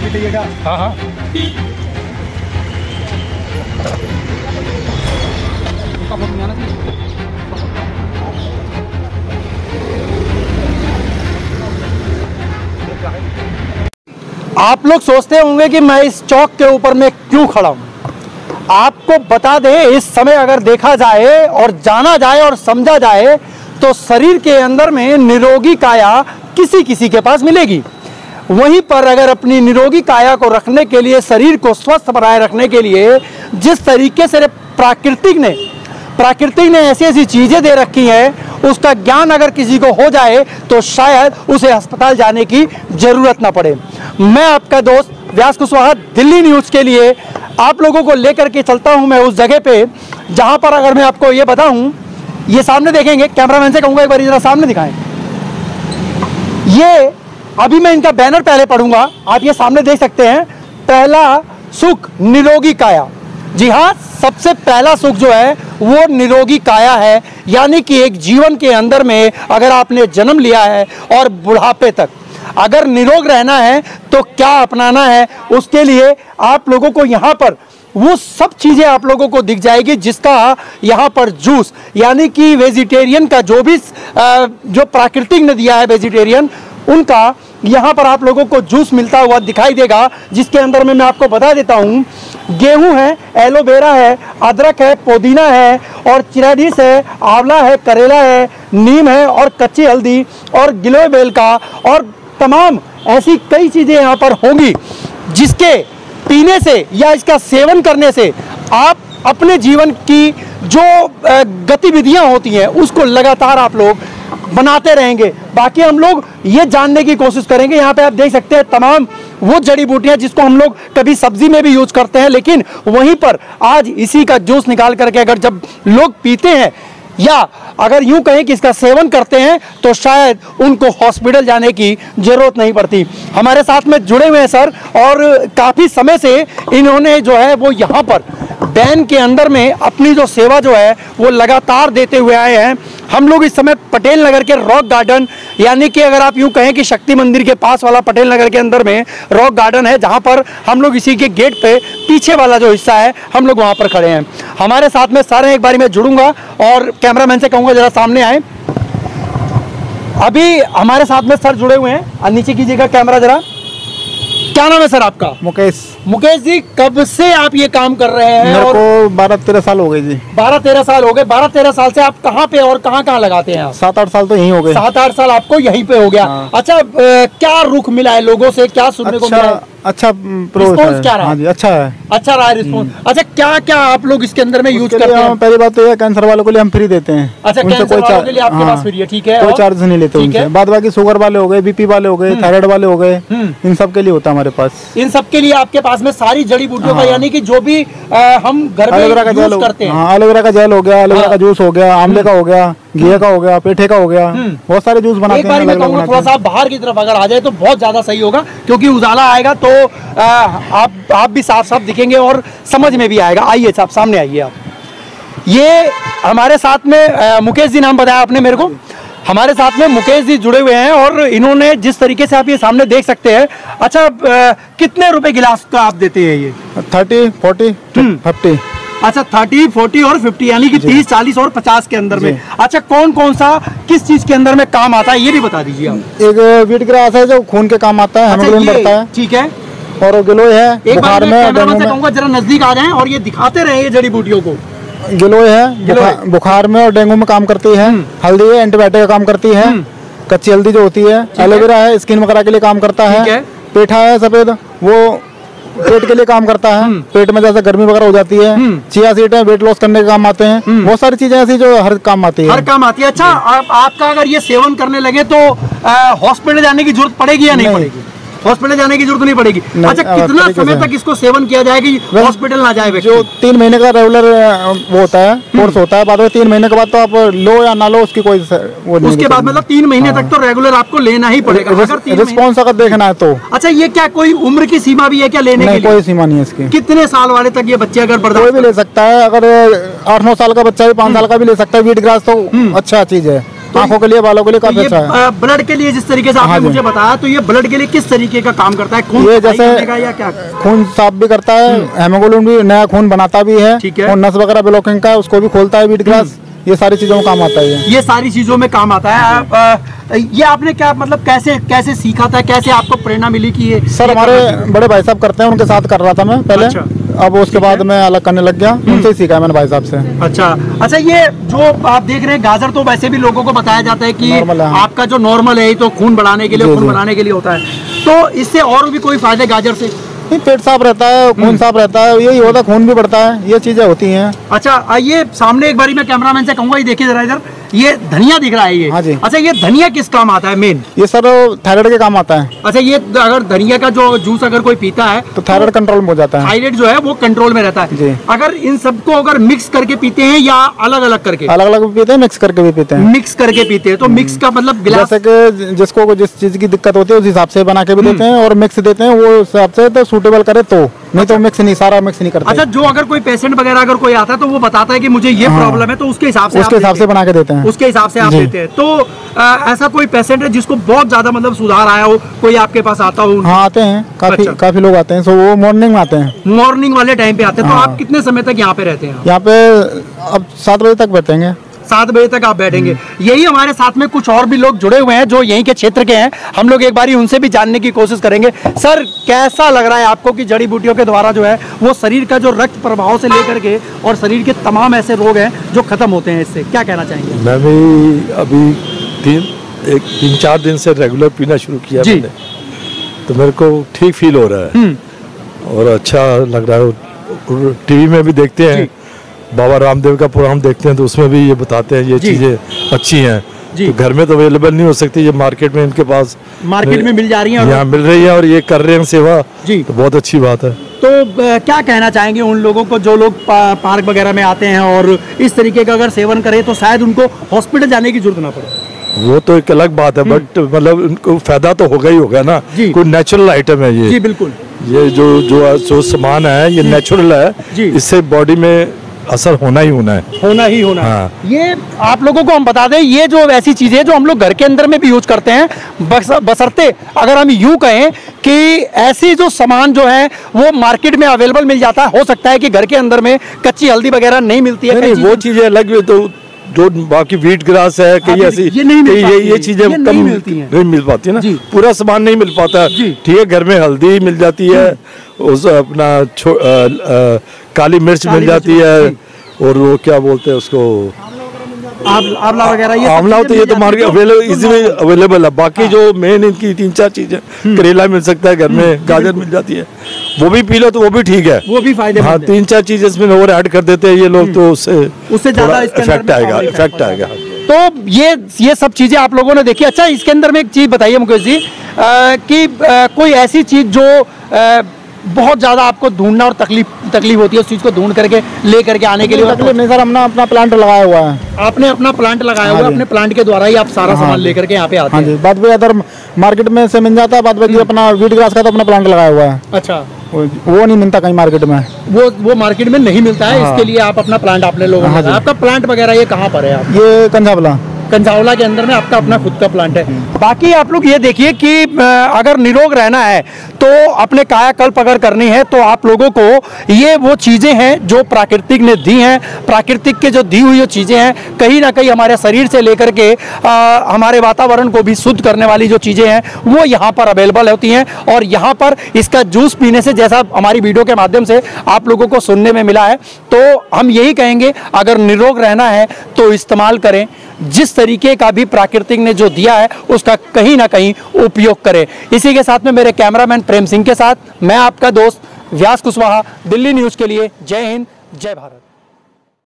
हाँ हाँ आप लोग सोचते होंगे कि मैं इस चौक के ऊपर में क्यों खड़ा हूं। आपको बता दें, इस समय अगर देखा जाए और जाना जाए और समझा जाए तो शरीर के अंदर में निरोगी काया किसी किसी के पास मिलेगी। वहीं पर अगर अपनी निरोगी काया को रखने के लिए, शरीर को स्वस्थ बनाए रखने के लिए जिस तरीके से प्राकृतिक ने ऐसी ऐसी चीजें दे रखी हैं, उसका ज्ञान अगर किसी को हो जाए तो शायद उसे अस्पताल जाने की जरूरत ना पड़े। मैं आपका दोस्त व्यास कुशवाहा दिल्ली न्यूज के लिए आप लोगों को लेकर के चलता हूं मैं उस जगह पे जहां पर, अगर मैं आपको ये बताऊं, ये सामने देखेंगे, कैमरामैन से कहूंगा एक बार जरा सामने दिखाएं। ये अभी मैं इनका बैनर पहले पढ़ूंगा, आप ये सामने देख सकते हैं, पहला सुख निरोगी काया। जी हाँ, सबसे पहला सुख जो है वो निरोगी काया है। यानी कि एक जीवन के अंदर में अगर आपने जन्म लिया है और बुढ़ापे तक अगर निरोग रहना है तो क्या अपनाना है, उसके लिए आप लोगों को यहाँ पर वो सब चीजें आप लोगों को दिख जाएगी, जिसका यहाँ पर जूस, यानी कि वेजिटेरियन का जो भी जो प्राकृतिक ने दिया है वेजिटेरियन, उनका यहाँ पर आप लोगों को जूस मिलता हुआ दिखाई देगा। जिसके अंदर में मैं आपको बता देता हूँ, गेहूं है, एलोवेरा है, अदरक है, पुदीना है और चिरैडिस है, आंवला है, करेला है, नीम है और कच्ची हल्दी और गिलोय बेल का और तमाम ऐसी कई चीजें यहाँ पर होंगी, जिसके पीने से या इसका सेवन करने से आप अपने जीवन की जो गतिविधियां होती हैं उसको लगातार आप लोग बनाते रहेंगे। बाकी हम लोग ये जानने की कोशिश करेंगे। यहाँ पे आप देख सकते हैं तमाम वो जड़ी बूटियां जिसको हम लोग कभी सब्जी में भी यूज करते हैं, लेकिन वहीं पर आज इसी का जूस निकाल करके अगर जब लोग पीते हैं या अगर यूं कहें कि इसका सेवन करते हैं तो शायद उनको हॉस्पिटल जाने की जरूरत नहीं पड़ती। हमारे साथ में जुड़े हुए हैं सर, और काफ़ी समय से इन्होंने जो है वो यहाँ पर बैन के अंदर में अपनी जो सेवा जो है वो लगातार देते हुए आए हैं। हम लोग इस समय पटेल नगर के रॉक गार्डन, यानी कि अगर आप यूं कहें कि शक्ति मंदिर के पास वाला पटेल नगर के अंदर में रॉक गार्डन है, जहां पर हम लोग इसी के गेट पे पीछे वाला जो हिस्सा है हम लोग वहां पर खड़े हैं। हमारे साथ में सर हैं, एक बारी मैं जुड़ूंगा और कैमरामैन से कहूंगा जरा सामने आए। अभी हमारे साथ में सर जुड़े हुए हैं, नीचे कीजिएगा कैमरा जरा। क्या नाम है सर आपका? मुकेश। मुकेश जी, कब से आप ये काम कर रहे हैं? मेरे को 12-13 साल हो गए जी। 12-13 साल हो गए। 12-13 साल से आप कहाँ पे और कहाँ लगाते हैं आप? 7-8 साल तो यहीं हो गए। 7-8 साल आपको यहीं पे हो गया। हाँ। अच्छा, क्या रुख मिला है लोगों से, क्या सुनने को मिला है? अच्छा रिस्पॉन्स क्या रहा? हाँ जी, अच्छा है। अच्छा रहा रिस्पॉन्स। अच्छा, क्या क्या आप लोग इसके अंदर में यूज करते हैं? पहली बात तो ये, कैंसर वालों के लिए हम फ्री देते हैं। अच्छा, कैंसर वालों के लिए आपके पास फ्री है, ठीक है, कोई चार्ज नहीं लेते उनसे। बाद बाकी शुगर वाले हो गए, बीपी वाले हो गए, थायराइड वाले हो गए, इन सब के लिए होता है हमारे पास। इन सब के लिए आपके पास में सारी जड़ी बूटियों का, यानी कि जो भी हम घर में यूज करते हैं। एलोवेरा का जेल हो गया, एलोवेरा का जूस हो गया, आंवले का हो गया, घिया का हो गया, पेठे का हो गया, बहुत सारे जूस बनाते हैं। एक बार मैं कहूँगा थोड़ा सा बाहर की तरफ अगर आ जाए तो बहुत ज्यादा सही होगा, क्योंकि उजाला आएगा तो आप भी साफ साफ दिखेंगे और समझ में भी आएगा। आइए साहब, सामने आइए आप। ये हमारे साथ में मुकेश जी, नाम बताया आपने मेरे को, हमारे साथ में मुकेश जी जुड़े हुए हैं और इन्होंने जिस तरीके से आप ये सामने देख सकते हैं। अच्छा, कितने रुपए गिलास का आप देते हैं ये? 30, 40, 50। अच्छा, 30, 40 और 50, यानी कि 30, 40 और 50 के अंदर में। अच्छा, कौन कौन सा किस चीज के अंदर में काम आता है ये भी बता दीजिए आप। एक वीट ग्रास है जो खून के काम आता है, हेमोग्लोबिन बढ़ता है, ठीक है, और गिलोय है बुखार में, कैमरामैन से कहूंगा जरा नजदीक आ जाएं और ये दिखाते रहे ये जड़ी बूटियों को। गिलोय है बुखार में और डेंगू में काम करती है। हल्दी है, एंटीबायोटिक का काम करती है। कच्ची हल्दी जो होती है, एलोवेरा है, स्किन वगैरह के लिए काम करता है। पेठा है सफेद, वो पेट के लिए काम करता है, पेट में जैसे गर्मी वगैरह हो जाती है। चिया सीड है, वेट लॉस करने के काम आते हैं। बहुत सारी चीजें ऐसी जो हर काम आती है, हर काम आती है। अच्छा, आपका अगर ये सेवन करने लगे तो हॉस्पिटल जाने की जरूरत पड़ेगी या नहीं पड़ेगी? हॉस्पिटल जाने की जरूरत नहीं पड़ेगी। अच्छा, कितना समय तक इसको सेवन किया जाए कि हॉस्पिटल ना जाए? जो 3 महीने का रेगुलर वो होता है, कोर्स होता है। बाद में 3 महीने के बाद तो आप लो या ना लो, उसकी कोई वो नहीं। उसके बाद मतलब 3 महीने तक तो रेगुलर आपको लेना ही पड़ेगा, रिस्पॉन्स अगर देखना है तो। अच्छा, ये क्या कोई उम्र की सीमा भी है क्या लेने की? कोई सीमा नहीं है इसकी। कितने साल वाले तक ये बच्चे अगर बर्दाश्त? कोई भी ले सकता है। अगर 8-9 साल का बच्चा भी 5 साल का भी ले सकता है। वीट ग्रास तो अच्छा चीज है। आंखों के लिए, बालों के लिए काफी अच्छा है। ब्लड के लिए जिस तरीके से आपने मुझे बताया, तो ये ब्लड के लिए किस तरीके का काम करता है? खून ये जैसे या क्या? खून साफ भी करता है, हेमोग्लोबिन भी, नया खून बनाता भी है, और नस वगैरह ब्लॉकिंग का उसको भी खोलता है, वीट ग्रास, ये सारी चीजों में काम आता है। ये सारी चीजों में काम आता है। ये आपने क्या मतलब कैसे सीखा था, कैसे आपको प्रेरणा मिली कि ये? सर हमारे बड़े भाई साहब करते हैं, उनके साथ कर रहा था मैं पहले। अच्छा। अब उसके बाद मैं अलग करने लग गया, उनसे ही सीखा मैंने भाई साहब से। अच्छा, ये जो आप देख रहे हैं गाजर, तो वैसे भी लोगों को बताया जाता है कि आपका जो नॉर्मल है तो खून बढ़ाने के लिए, खून बढ़ाने के लिए होता है, तो इससे और भी कोई फायदे गाजर से? पेट साफ रहता है, खून साफ रहता है, यही होता है, खून भी बढ़ता है, ये चीजें होती हैं। अच्छा, ये सामने एक बारी मैं कैमरामैन से कहूंगा, ये देखिए जरा इधर, ये धनिया दिख रहा है ये। हाँ जी। अच्छा, ये धनिया किस काम आता है मेन? ये सर थायराइड के काम आता है। अच्छा, ये अगर धनिया का जो जूस अगर कोई पीता है तो थायराइड कंट्रोल में हो जाता है, थायराइड जो है वो कंट्रोल में रहता है जी। अगर इन सबको अगर मिक्स करके पीते हैं या अलग अलग करके? अलग अलग भी पीते हैं, मिक्स करके भी पीते हैं। मिक्स करके पीते हैं, तो मिक्स का मतलब गिलास? जैसे कि जिसको जिस चीज की दिक्कत होती है उस हिसाब से बना के भी देते हैं, और मिक्स देते हैं वो हिसाब से, तो सूटेबल करे तो, नहीं तो मिक्स नहीं, सारा मिक्स नहीं करते। अच्छा, जो अगर कोई पेशेंट वगैरह अगर कोई आता है तो वो बताता है कि मुझे ये प्रॉब्लम है, तो उसके हिसाब से बना के देते हैं, उसके हिसाब से आप देते हैं। तो ऐसा कोई पेशेंट है जिसको बहुत ज्यादा मतलब सुधार आया हो, कोई आपके पास आता हो? हाँ, आते हैं, काफी लोग आते हैं, सो वो मॉर्निंग में आते हैं, मॉर्निंग वाले टाइम पे आते हैं। तो आप कितने समय तक यहाँ पे रहते हैं? यहाँ पे अब 7 बजे तक बैठेंगे। 7 बजे तक आप बैठेंगे। यही हमारे साथ में कुछ और भी लोग जुड़े हुए हैं जो यहीं के क्षेत्र के हैं, हम लोग एक बारी उनसे भी जानने की कोशिश करेंगे। सर, कैसा लग रहा है आपको कि जड़ी बूटियों के द्वारा जो है वो शरीर का जो रक्त प्रवाह से लेकर के और शरीर के तमाम ऐसे रोग हैं जो खत्म होते हैं, इससे क्या कहना चाहेंगे? मैं भी अभी 3-4 दिन से रेगुलर पीना शुरू किया मैंने, तो मेरे को ठीक फील हो रहा है और अच्छा लग रहा है। टीवी में भी देखते हैं, बाबा रामदेव का प्रोग्राम देखते हैं, तो उसमें भी ये बताते हैं ये चीजें अच्छी हैं। तो घर में तो अवेलेबल नहीं हो सकती, ये मार्केट में इनके पास मार्केट में मिल जा रही है, यहाँ मिल रही है, और ये कर रहे हैं सेवा, तो बहुत अच्छी बात है। तो क्या कहना चाहेंगे उन लोगों को जो लोग पार्क वगैरह में आते हैं और इस तरीके का अगर सेवन करें तो शायद उनको हॉस्पिटल जाने की जरूरत ना पड़े? वो तो एक अलग बात है, बट मतलब उनको फायदा तो होगा ही होगा ना, कोई नेचुरल आइटम है ये। जी बिल्कुल, ये जो सामान है ये नेचुरल है, इससे बॉडी में असर होना ही होना है। हाँ। ये आप लोगों को हम बता दें, ये जो ऐसी चीजें जो हम लोग घर के अंदर में भी यूज करते हैं, बशर्ते अगर हम यूं कहें कि ऐसी जो सामान जो है वो मार्केट में अवेलेबल मिल जाता है। हो सकता है कि घर के अंदर में कच्ची हल्दी वगैरह नहीं मिलती है, नहीं, वो चीजें अलग, तो जो बाकी वीट ग्रास है कि ऐसी ये चीजें कम नहीं मिल पाती है ना, पूरा सामान नहीं मिल पाता। ठीक है, घर में हल्दी मिल जाती है, उस अपना काली मिर्च मिल जाती है, और वो क्या बोलते हैं उसको, आंवला वगैरह, ये आंवला, तो ये तो मार्केट इजीली अवेलेबल है। बाकी जो मेन इनकी 3-4 चीजें, करेला मिल सकता है घर में, गाजर मिल जाती है, वो भी पी लो तो वो भी ठीक है, वो भी फायदेमंद है। 3-4 चीजें इसमें और ऐड कर देते हैं ये लोग, तो उससे ज्यादा इफेक्ट आएगा। तो ये सब चीजें आप लोगों ने देखी। अच्छा, इसके अंदर में एक चीज बताइए मुकेश जी, कि कोई ऐसी चीज जो बहुत ज्यादा आपको ढूंढना और तकलीफ होती है, उस चीज को ढूंढ करके ले करके आने के लिए? तकलीफ नहीं सर, हमने अपना प्लांट लगाया हुआ है। आपने अपना प्लांट लगाया हुआ है, अपने प्लांट के द्वारा ही आप सारा सामान लेकर के यहाँ पे आते हैं? बाद में अदर मार्केट में से मिल जाता है, बाद में अपना वीट ग्रास का तो अपना प्लांट लगाया हुआ है। अच्छा, वो नहीं मिलता कहीं मार्केट में, वो मार्केट में नहीं मिलता है। इसके लिए आप अपना प्लांट आपने लोगों ने, आपका प्लांट वगैरह ये कहाँ पर है? ये कंझावला के अंदर में आपका अपना खुद का प्लांट है। बाकी आप लोग ये देखिए कि अगर निरोग रहना है तो अपने कायाकल्प अगर करनी है तो आप लोगों को ये वो चीज़ें हैं जो प्राकृतिक ने दी हैं, प्राकृतिक के जो दी हुई जो चीज़ें हैं, कहीं ना कहीं हमारे शरीर से लेकर के हमारे वातावरण को भी शुद्ध करने वाली जो चीज़ें हैं वो यहाँ पर अवेलेबल होती हैं। और यहाँ पर इसका जूस पीने से, जैसा हमारी वीडियो के माध्यम से आप लोगों को सुनने में मिला है, तो हम यही कहेंगे अगर निरोग रहना है तो इस्तेमाल करें, जिस तरीके का भी प्राकृतिक ने जो दिया है उसका कहीं ना कहीं उपयोग करें। इसी के साथ में मेरे कैमरामैन प्रेम सिंह के साथ मैं आपका दोस्त व्यास कुशवाहा, दिल्ली न्यूज़ के लिए। जय हिंद, जय भारत।